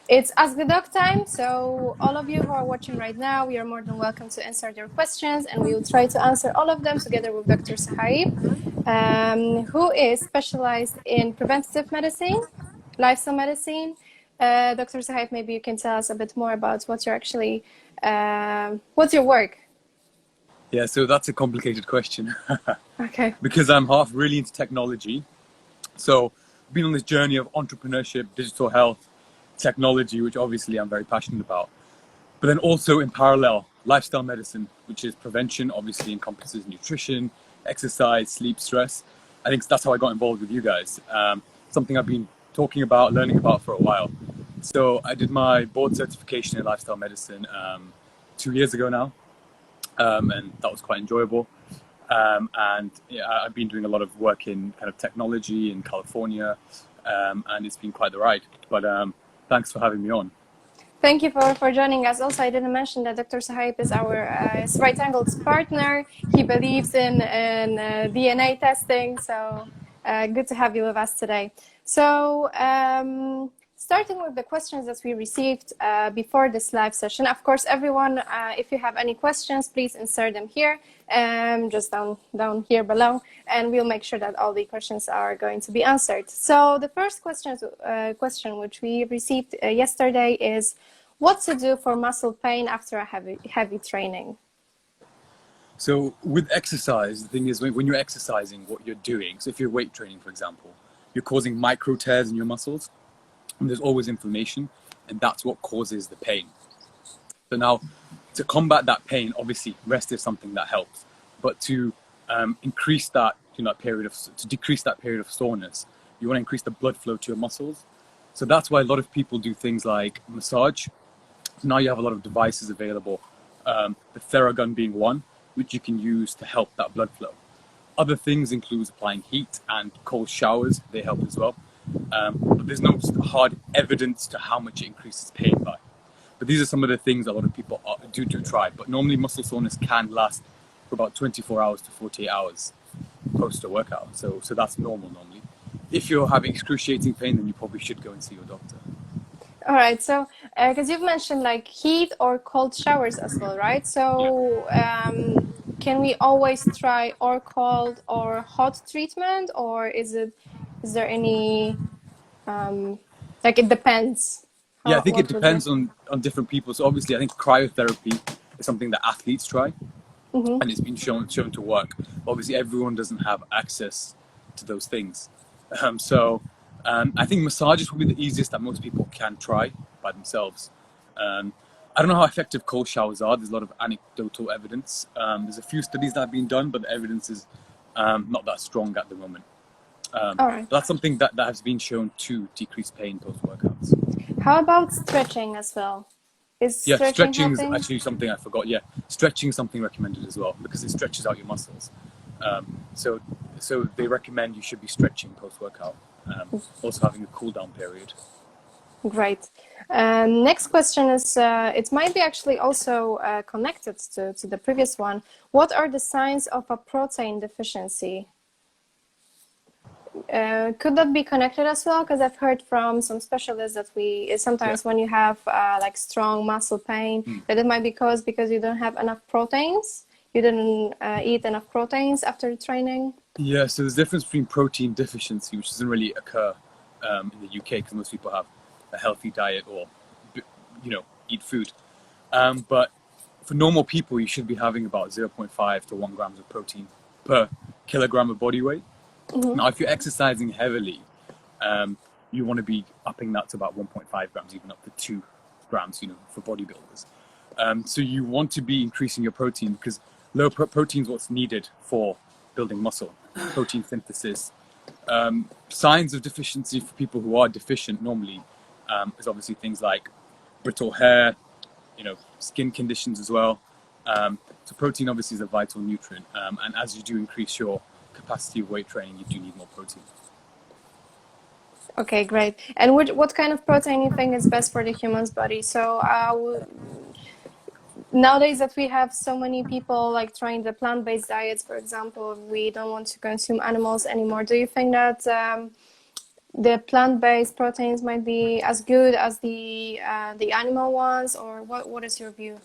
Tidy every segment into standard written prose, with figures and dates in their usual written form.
It's Ask the Doc time, so all of you who are watching right now, you are more than welcome to insert your questions, and we will try to answer all of them together with Dr. Sohaib, who is specialized in preventative medicine, lifestyle medicine. Dr. Sohaib, maybe you can tell us a bit more about what you're actually, what's your work? Yeah, so that's a complicated question. Okay. Because I'm half really into technology. So I've been on this journey of entrepreneurship, digital health, technology, which obviously I'm very passionate about. But then also in parallel, lifestyle medicine, which is prevention, obviously encompasses nutrition, exercise, sleep, stress. I think that's how I got involved with you guys. Something I've been talking about, learning about for a while. So I did my board certification in lifestyle medicine 2 years ago now. And that was quite enjoyable. And yeah, I've been doing a lot of work in kind of technology in California, and it's been quite the ride. But thanks for having me on. Thank you for joining us. Also, I didn't mention that Dr. Sohaib is our Rightangled partner. He believes in DNA testing, so good to have you with us today. So starting with the questions that we received before this live session. Of course, everyone, if you have any questions, please insert them here, just down here below, and we'll make sure that all the questions are going to be answered. So the first question which we received yesterday is, what to do for muscle pain after a heavy training? So with exercise, the thing is when you're exercising, what you're doing, so if you're weight training, for example, you're causing micro tears in your muscles, and there's always inflammation, and that's what causes the pain. So now, to combat that pain, obviously rest is something that helps, but to increase that, to decrease that period of soreness, you want to increase the blood flow to your muscles. So that's why a lot of people do things like massage. So now you have a lot of devices available, the Theragun being one, which you can use to help that blood flow. Other things include applying heat and cold showers. They help as well. But there's no hard evidence to how much it increases pain by. But these are some of the things a lot of people do try. But normally muscle soreness can last for about 24 hours to 48 hours post a workout. So that's normal normally. If you're having excruciating pain, then you probably should go and see your doctor. All right, so because you've mentioned like heat or cold showers as well, right? So can we always try or cold or hot treatment, or is there any like it depends? Yeah, I think it depends on different people. So obviously, I think cryotherapy is something that athletes try, and it's been shown to work. Obviously, everyone doesn't have access to those things. I think massage is probably the easiest that most people can try by themselves. I don't know how effective cold showers are. There's a lot of anecdotal evidence. There's a few studies that have been done, but the evidence is not that strong at the moment. All right. That's something that has been shown to decrease pain post-workouts. How about stretching as well? Stretching is actually something I forgot. Yeah, stretching is something recommended as well because it stretches out your muscles. So they recommend you should be stretching post-workout. Also having a cool down period. Great. Next question is, it might be actually also connected to the previous one. What are the signs of a protein deficiency? Could that be connected as well? Because I've heard from some specialists that sometimes when you have like strong muscle pain, that it might be caused because you don't have enough proteins. You didn't eat enough proteins after the training. Yeah, so there's a difference between protein deficiency, which doesn't really occur in the UK because most people have a healthy diet or, eat food. But for normal people, you should be having about 0.5 to 1 grams of protein per kilogram of body weight. Now, if you're exercising heavily, you want to be upping that to about 1.5 grams, even up to 2 grams, for bodybuilders. So you want to be increasing your protein because low protein is what's needed for building muscle, protein synthesis. Signs of deficiency for people who are deficient normally is obviously things like brittle hair, skin conditions as well. So protein obviously is a vital nutrient, and as you do increase your capacity of weight training, you do need more protein. Okay, great. And what kind of protein you think is best for the human's body? So nowadays that we have so many people like trying the plant-based diets, for example, we don't want to consume animals anymore. Do you think that the plant-based proteins might be as good as the animal ones, or what is your view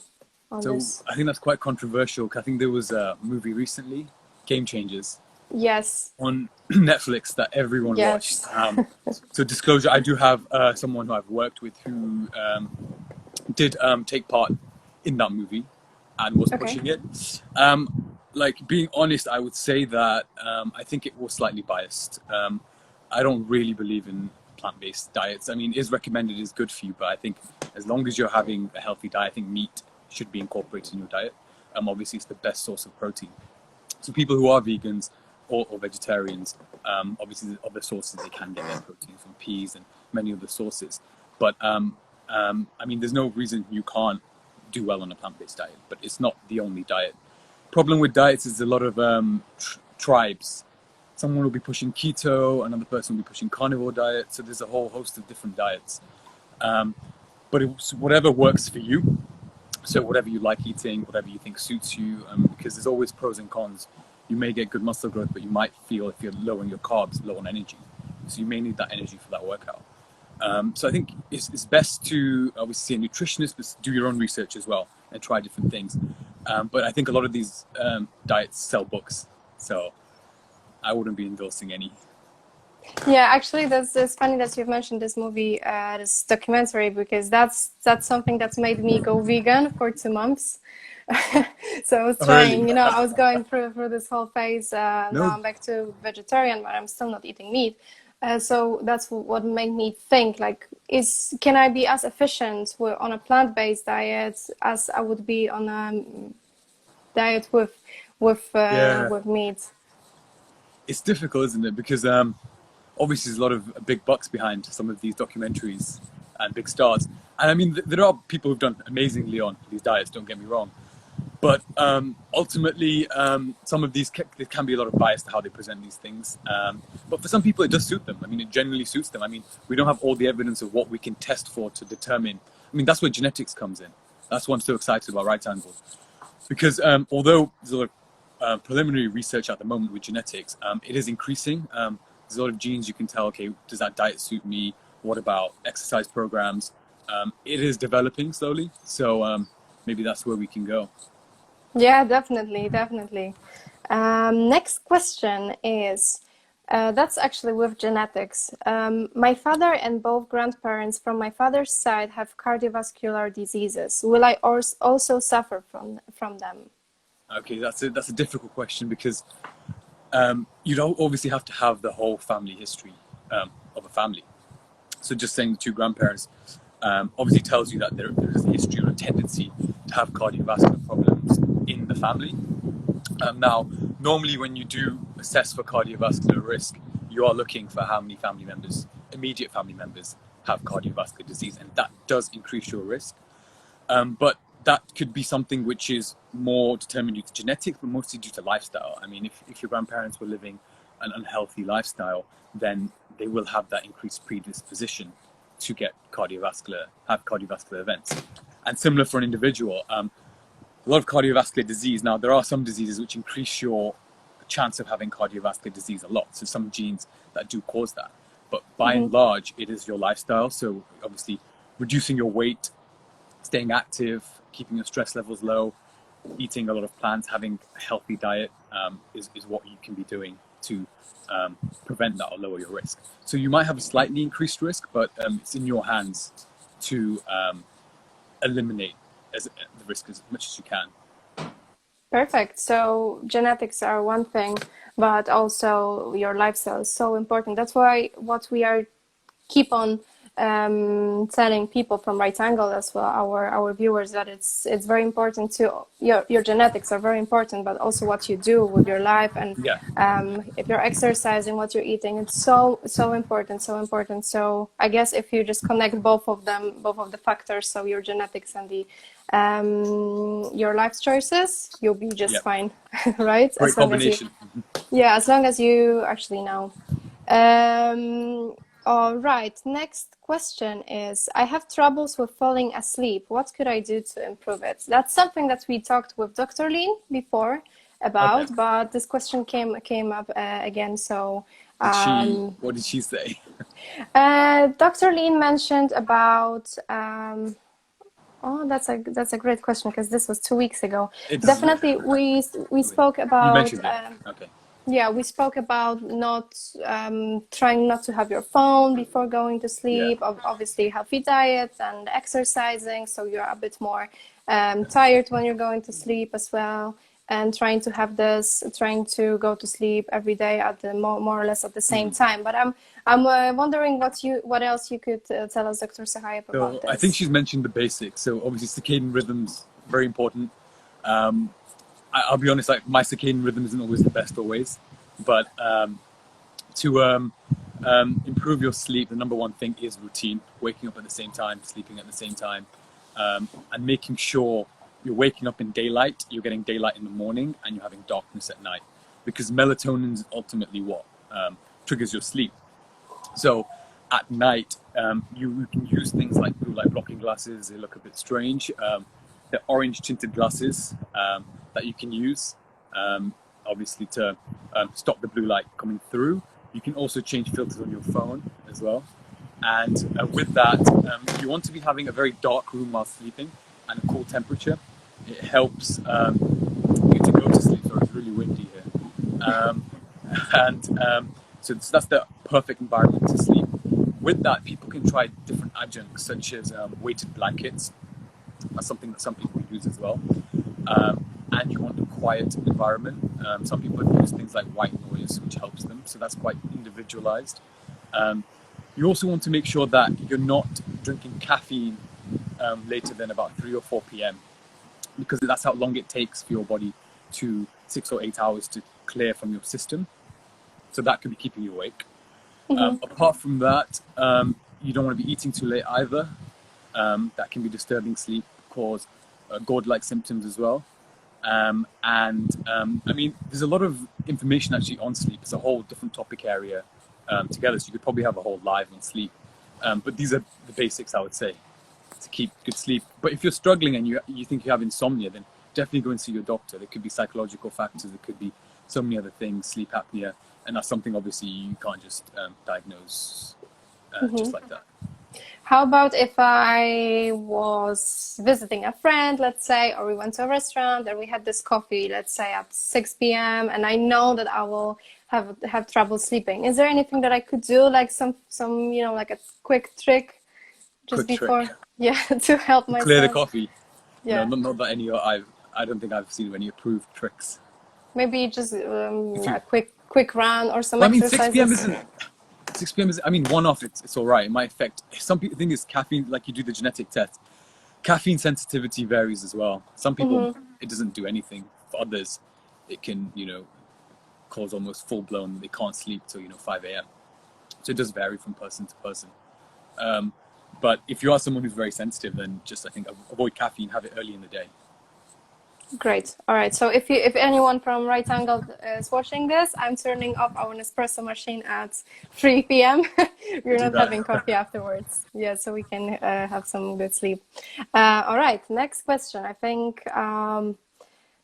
on So this? I think that's quite controversial. I think there was a movie recently, Game Changers, Yes, on Netflix that everyone watched. yes. So disclosure, I do have someone who I've worked with who did take part in that movie and was Okay. pushing it. Like being honest, I would say that I think it was slightly biased. I don't really believe in plant-based diets. I mean, it is recommended, is good for you, but I think as long as you're having a healthy diet, I think meat should be incorporated in your diet. Obviously, it's the best source of protein. So people who are vegans or vegetarians, obviously there's other sources they can get their protein from peas and many other sources. But I mean, there's no reason you can't do well on a plant-based diet, but it's not the only diet. Problem with diets is a lot of tribes. Someone will be pushing keto, another person will be pushing carnivore diet. So there's a whole host of different diets. But it's whatever works for you. So whatever you like eating, whatever you think suits you, because there's always pros and cons. You may get good muscle growth, but you might feel if you're low on your carbs, low on energy. So you may need that energy for that workout. So I think it's best to obviously see a nutritionist, but do your own research as well and try different things. But I think a lot of these diets sell books, so I wouldn't be endorsing any. Yeah, actually, it's funny that you've mentioned this movie, this documentary, because that's something that's made me go vegan for 2 months. So I was Oh, trying, really? I was going through this whole phase. Now No. I'm back to vegetarian, but I'm still not eating meat. So that's what made me think, like, can I be as efficient on a plant-based diet as I would be on a diet Yeah, with meat? it's difficult, isn't it? Because obviously there's a lot of big bucks behind some of these documentaries and big stars. And I mean, there are people who've done amazingly on these diets, don't get me wrong. But ultimately, some of these there can be a lot of bias to how they present these things. But for some people, it does suit them. I mean, it generally suits them. I mean, we don't have all the evidence of what we can test for to determine. I mean, that's where genetics comes in. That's why I'm so excited about Rightangled. Because although there's a lot of preliminary research at the moment with genetics, it is increasing. There's a lot of genes you can tell, okay, does that diet suit me? What about exercise programs? It is developing slowly. So maybe that's where we can go. Yeah, definitely, definitely. Next question is, that's actually with genetics. My father and both grandparents from my father's side have cardiovascular diseases. Will I also suffer from them? Okay, that's a difficult question because you don't obviously have to have the whole family history of a family. So just saying the two grandparents obviously tells you that there is a history or a tendency to have cardiovascular problems in the family. Now, normally when you do assess for cardiovascular risk, you are looking for how many family members, immediate family members, have cardiovascular disease, and that does increase your risk. But that could be something which is more determined due to genetics, but mostly due to lifestyle. I mean, if your grandparents were living an unhealthy lifestyle, then they will have that increased predisposition to have cardiovascular events. And similar for an individual, a lot of cardiovascular disease. Now, there are some diseases which increase your chance of having cardiovascular disease a lot. So some genes that do cause that. But by and large, it is your lifestyle. So obviously, reducing your weight, staying active, keeping your stress levels low, eating a lot of plants, having a healthy diet is what you can be doing to prevent that or lower your risk. So you might have a slightly increased risk, but it's in your hands to eliminate the risk as much as you can. Perfect. So genetics are one thing, but also your lifestyle is so important. That's why what we are keep on telling people from Rightangled as well, our viewers, that it's very important to your genetics are very important, but also what you do with your life, and Yeah. if you're exercising, what you're eating, it's so important, so important. So I guess if you just connect both of the factors, so your genetics and the your life choices, you'll be just fine, right? Great combination. As long as you actually know. All right, next question is, I have troubles with falling asleep. What could I do to improve it? That's something that we talked with Dr. Lean before about, Okay. but this question came up again. So What did she say? Dr. Lean mentioned about oh, that's a great question because this was 2 weeks ago. Definitely, we spoke about You mentioned it. Okay. yeah, we spoke about not trying not to have your phone before going to sleep. Yeah. Obviously, healthy diet and exercising, so you're a bit more tired when you're going to sleep as well. And trying to go to sleep every day at the more or less at the same time. But I'm wondering what else you could tell us, Dr. Sohaib, about this. I think she's mentioned the basics. So obviously circadian rhythms, very important. I'll be honest, like my circadian rhythm isn't always the best always, but to improve your sleep, the number one thing is routine, waking up at the same time, sleeping at the same time, and making sure you're waking up in daylight, you're getting daylight in the morning, and you're having darkness at night, because melatonin is ultimately what triggers your sleep. So at night, you can use things like blue light blocking glasses. They look a bit strange. They're orange tinted glasses that you can use, obviously to stop the blue light coming through. You can also change filters on your phone as well. And with that, you want to be having a very dark room while sleeping and a cool temperature. It helps you to go to sleep. Sorry, it's really windy here. So that's the perfect environment to sleep. With that, people can try different adjuncts such as weighted blankets. That's something that some people use as well. And you want a quiet environment. Some people use things like white noise, which helps them. So that's quite individualized. You also want to make sure that you're not drinking caffeine later than about 3 or 4 p.m. because that's how long it takes for your body to 6 or 8 hours to clear from your system. So that could be keeping you awake. Apart from that, you don't want to be eating too late either. That can be disturbing sleep, cause GORD-like symptoms as well. I mean, there's a lot of information actually on sleep. It's a whole different topic area together, so you could probably have a whole live on sleep. But these are the basics, I would say, to keep good sleep. But if you're struggling and you think you have insomnia, then definitely go and see your doctor. There could be psychological factors, there could be so many other things, sleep apnea, and that's something obviously you can't just diagnose just like that. How about if I was visiting a friend, let's say, or we went to a restaurant and we had this coffee, let's say at 6 p.m. and I know that I will have trouble sleeping. Is there anything that I could do, like some like a quick trick just before, to help myself? Clear the coffee. Yeah. No, not that I don't think I've seen any approved tricks. Maybe just a quick run or some exercises. 6 p.m. isn't. 6 p.m. is, I mean, one off, it's all right. It might affect, some people think it's caffeine, like you do the genetic test. Caffeine sensitivity varies as well. Some people, it doesn't do anything. For others, it can, cause almost full blown, they can't sleep till, 5 a.m. So it does vary from person to person. But if you are someone who's very sensitive, then just, I think, avoid caffeine, have it early in the day. Great. All right. So if anyone from Rightangled is watching this, I'm turning off our Nespresso machine at 3 p.m. We're not having coffee afterwards. Yeah, so we can have some good sleep. All right. Next question. I think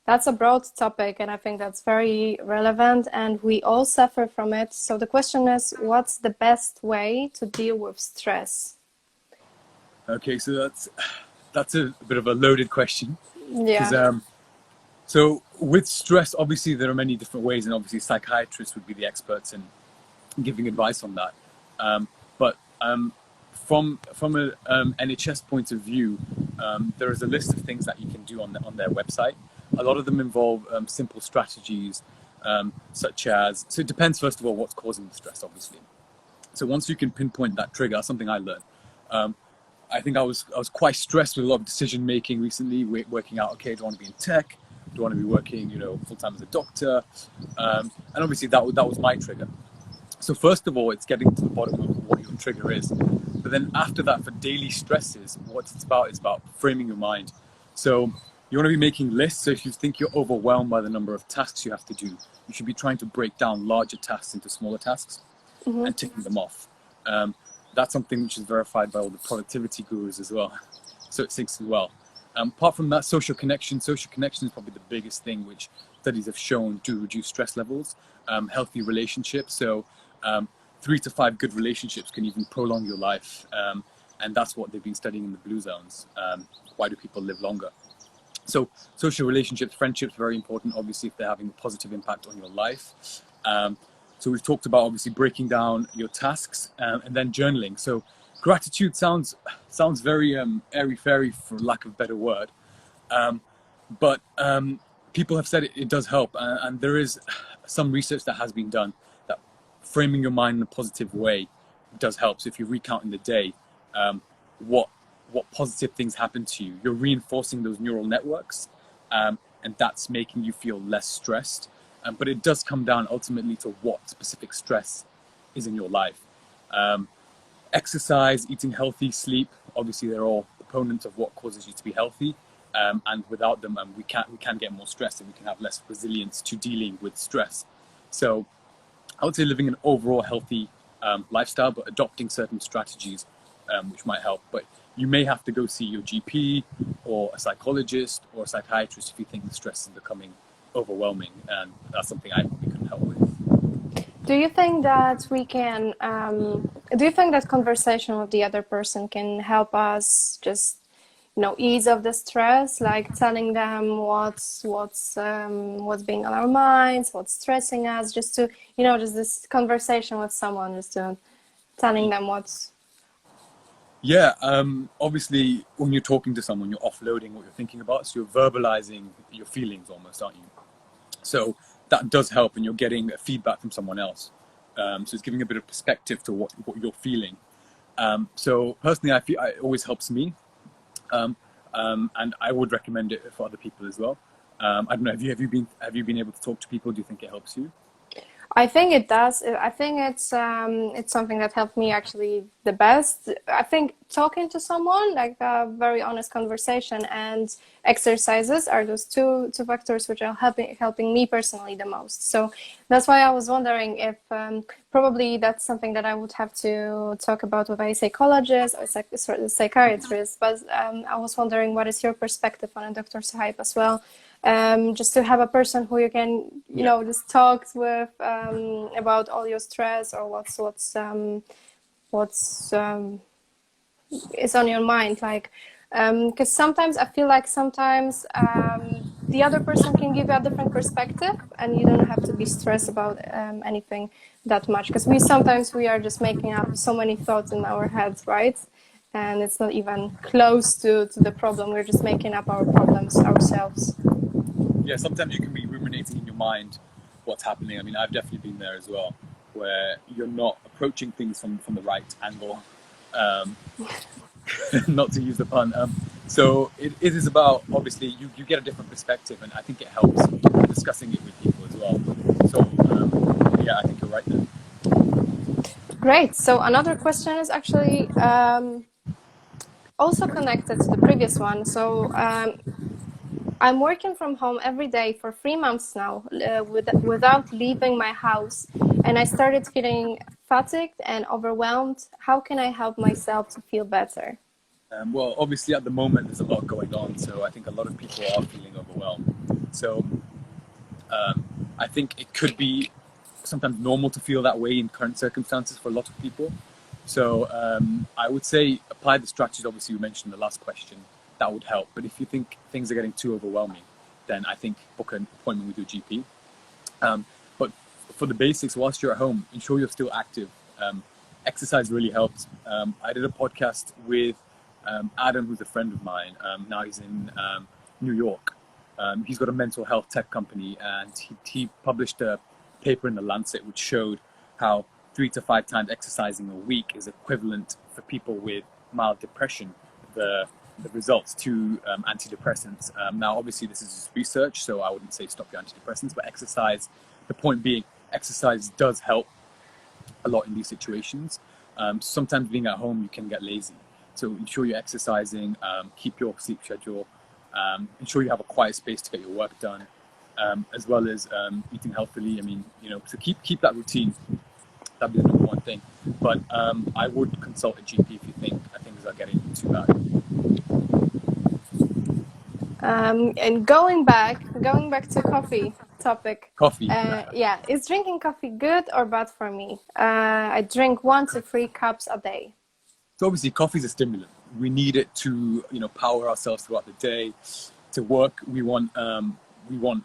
that's a broad topic, and I think that's very relevant, and we all suffer from it. So the question is, what's the best way to deal with stress? Okay, so that's a bit of a loaded question. Yeah. So with stress, obviously there are many different ways, and obviously psychiatrists would be the experts in giving advice on that. But from an NHS point of view, there is a list of things that you can do on their website. A lot of them involve simple strategies, such as, so it depends first of all what's causing the stress, obviously. So once you can pinpoint that trigger, something I learned. I think I was quite stressed with a lot of decision making recently, working out, okay, do I want to be in tech? Do I want to be working, full-time as a doctor? And obviously that was my trigger. So first of all, it's getting to the bottom of what your trigger is. But then after that, for daily stresses, what it's about framing your mind. So you want to be making lists. So if you think you're overwhelmed by the number of tasks you have to do, you should be trying to break down larger tasks into smaller tasks and ticking them off. That's something which is verified by all the productivity gurus as well. So it syncs as well. Apart from that, social connection is probably the biggest thing which studies have shown to reduce stress levels. Healthy relationships. So 3 to 5 good relationships can even prolong your life. And that's what they've been studying in the blue zones. Why do people live longer? So social relationships, friendships, very important, obviously, if they're having a positive impact on your life. So we've talked about obviously breaking down your tasks and then journaling. So gratitude sounds very airy-fairy, for lack of a better word. But people have said it does help. And there is some research that has been done that framing your mind in a positive way does help. So if you recount in the day what positive things happen to you, you're reinforcing those neural networks, and that's making you feel less stressed. But it does come down ultimately to what specific stress is in your life. Exercise, eating healthy, sleep, obviously they're all components of what causes you to be healthy. And without them, we can get more stressed, and we can have less resilience to dealing with stress. So I would say living an overall healthy lifestyle, but adopting certain strategies which might help. But you may have to go see your GP or a psychologist or a psychiatrist if you think the stress is becoming overwhelming, and that's something I probably couldn't help with. Do you think that we can, do you think that conversation with the other person can help us just, ease of the stress, like telling them what's being on our minds, what's stressing us, just to, just this conversation with someone, just to telling them what's... Yeah, obviously when you're talking to someone, you're offloading what you're thinking about, so you're verbalizing your feelings almost, aren't you? So that does help, and you're getting feedback from someone else. So it's giving a bit of perspective to what you're feeling. So personally, I feel it always helps me. And I would recommend it for other people as well. I don't know. Have you been able to talk to people? Do you think it helps you? I think it does. I think it's something that helped me actually the best. I think talking to someone, like a very honest conversation, and exercises are those two factors which are helping me personally the most. So that's why I was wondering if probably that's something that I would have to talk about with a psychologist or psychiatrist. But I was wondering, what is your perspective on it, Dr. Sohaib, as well? Just to have a person who you can, just talk with about all your stress, or what's is on your mind, like, because sometimes I feel like the other person can give you a different perspective, and you don't have to be stressed about anything that much, because we are just making up so many thoughts in our heads, right? And it's not even close to the problem. We're just making up our problems ourselves. Yeah, sometimes you can be ruminating in your mind what's happening. I mean, I've definitely been there as well, where you're not approaching things from the right angle, not to use the pun. So it is about, obviously, you get a different perspective, and I think it helps discussing it with people as well. So yeah, I think you're right there. Great. So another question is actually also connected to the previous one. So I'm working from home every day for 3 months now, without leaving my house, and I started feeling fatigued and overwhelmed. How can I help myself to feel better? Well, obviously at the moment there's a lot going on, so I think a lot of people are feeling overwhelmed. So I think it could be sometimes normal to feel that way in current circumstances for a lot of people. So I would say apply the strategies, obviously you mentioned in the last question. That would help. But if you think things are getting too overwhelming, then I think book an appointment with your GP. But for the basics, whilst you're at home, ensure you're still active. Exercise really helps. I did a podcast with Adam, who's a friend of mine. Now he's in New York. He's got a mental health tech company, and he published a paper in the Lancet which showed how 3 to 5 times exercising a week is equivalent for people with mild depression. The results to antidepressants. Now, obviously, this is just research, so I wouldn't say stop your antidepressants, but exercise. The point being, exercise does help a lot in these situations. Sometimes being at home, you can get lazy. So ensure you're exercising, keep your sleep schedule, ensure you have a quiet space to get your work done, as well as eating healthily. I mean, so keep that routine. That'd be the number one thing. But I would consult a GP if you think things are getting too bad. And going back to coffee. topic. Coffee. Yeah, is drinking coffee good or bad for me? I drink 1 to 3 cups a day. So obviously, coffee is a stimulant. We need it to, power ourselves throughout the day. To work, we want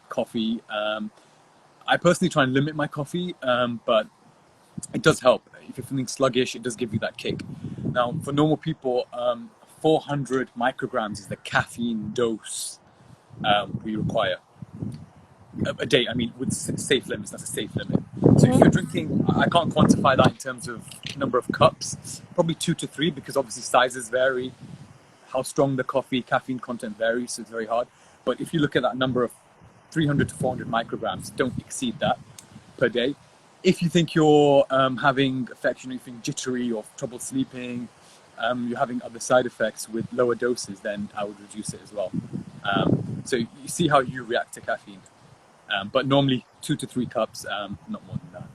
coffee. I personally try and limit my coffee, but it does help. If you're feeling sluggish, it does give you that kick. Now, for normal people, 400 micrograms is the caffeine dose we require a day. I mean, with safe limits, that's a safe limit. So if you're drinking, I can't quantify that in terms of number of cups, probably 2 to 3, because obviously sizes vary, how strong the caffeine content varies, so it's very hard. But if you look at that number of 300 to 400 micrograms, don't exceed that per day. If you think you're having effects, you're feeling jittery or trouble sleeping, you're having other side effects with lower doses, then I would reduce it as well. So you see how you react to caffeine. But normally 2 to 3 cups, not more than that.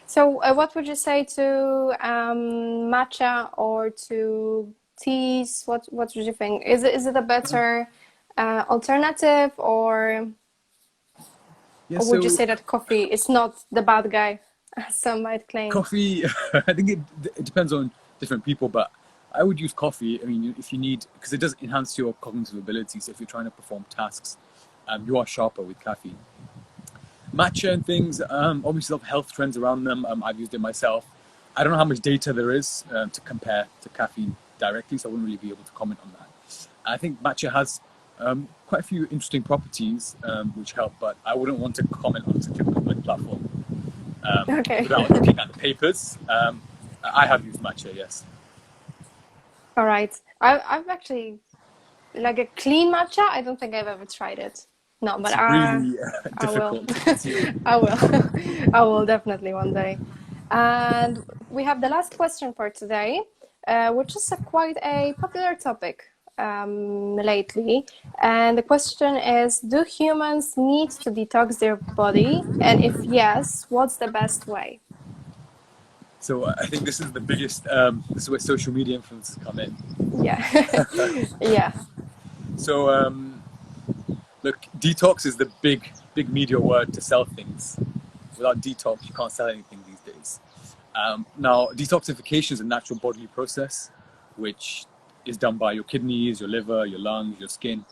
So what would you say to matcha or to teas? What would you think? Is it a better alternative, or would you say that coffee is not the bad guy, as some might claim? Coffee, I think it depends on different people, but I would use coffee. I mean, if you need, because it does enhance your cognitive abilities. If you're trying to perform tasks, you are sharper with caffeine. Matcha and things, obviously a lot of health trends around them. I've used it myself. I don't know how much data there is to compare to caffeine directly, so I wouldn't really be able to comment on that. I think matcha has quite a few interesting properties which help, but I wouldn't want to comment on such a public platform without looking at the papers. I have used matcha, yes. All right. I've actually, like a clean matcha, I don't think I've ever tried it. No, but it's really difficult. I will. I will definitely one day. And we have the last question for today, which is quite a popular topic lately. And the question is, do humans need to detox their body? And if yes, what's the best way? So I think this is the biggest, this is where social media influencers come in. Yeah. Yeah. So look, detox is the big media word to sell things. Without detox, you can't sell anything these days. Now, detoxification is a natural bodily process, which is done by your kidneys, your liver, your lungs, your skin,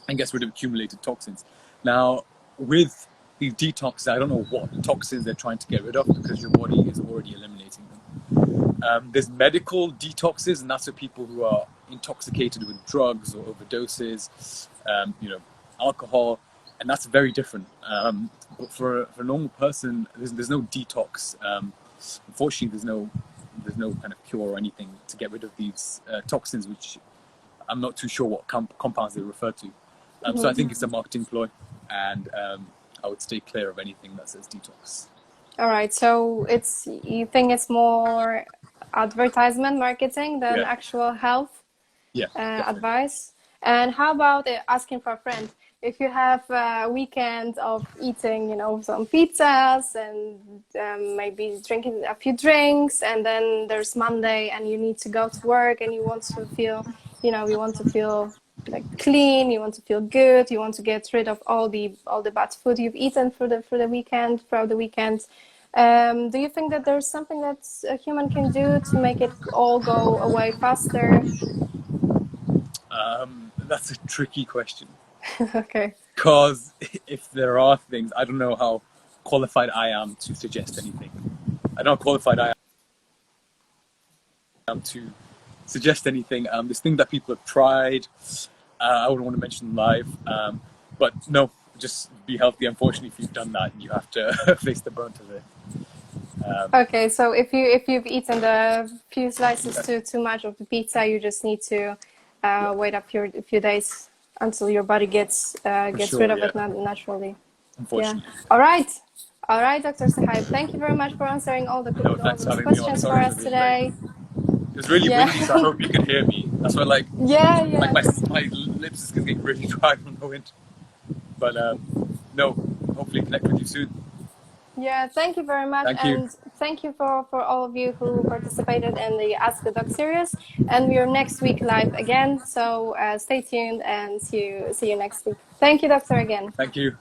and gets rid of accumulated toxins. Now, with these detoxes, I don't know what toxins they're trying to get rid of, because your body is already eliminating them. There's medical detoxes, and that's for people who are intoxicated with drugs or overdoses, alcohol, and that's very different. But for a normal person, there's no detox. Unfortunately, there's no kind of cure or anything to get rid of these toxins, which I'm not too sure what compounds they refer to. So I think it's a marketing ploy, and I would stay clear of anything that says detox. All right. So you think it's more advertisement marketing than actual health advice? And how about asking for a friend? If you have a weekend of eating, some pizzas and maybe drinking a few drinks, and then there's Monday and you need to go to work and you want to feel, like clean, you want to feel good, you want to get rid of all the bad food you've eaten throughout the weekend. Do you think that there's something that a human can do to make it all go away faster? That's a tricky question. Okay. Because if there are things, I don't know how qualified I am to suggest anything. I don't know how qualified I am to suggest anything. This thing that people have tried, I wouldn't want to mention live. But no, just be healthy. Unfortunately, if you've done that, you have to face the brunt of it. Okay, so if you've eaten the few slices too much of the pizza, you just need to wait a few days until your body gets rid of it naturally. Unfortunately. Yeah. All right, Dr. Sohaib. Thank you very much for answering all the questions for us today. It was really windy, so I hope you can hear me. That's why, like my lips is getting really dry from the wind. But no, hopefully connect with you soon. Yeah, thank you very much. And thank you for all of you who participated in the Ask the Doc series. And we are next week live again. So stay tuned and see you next week. Thank you, Doctor, again. Thank you.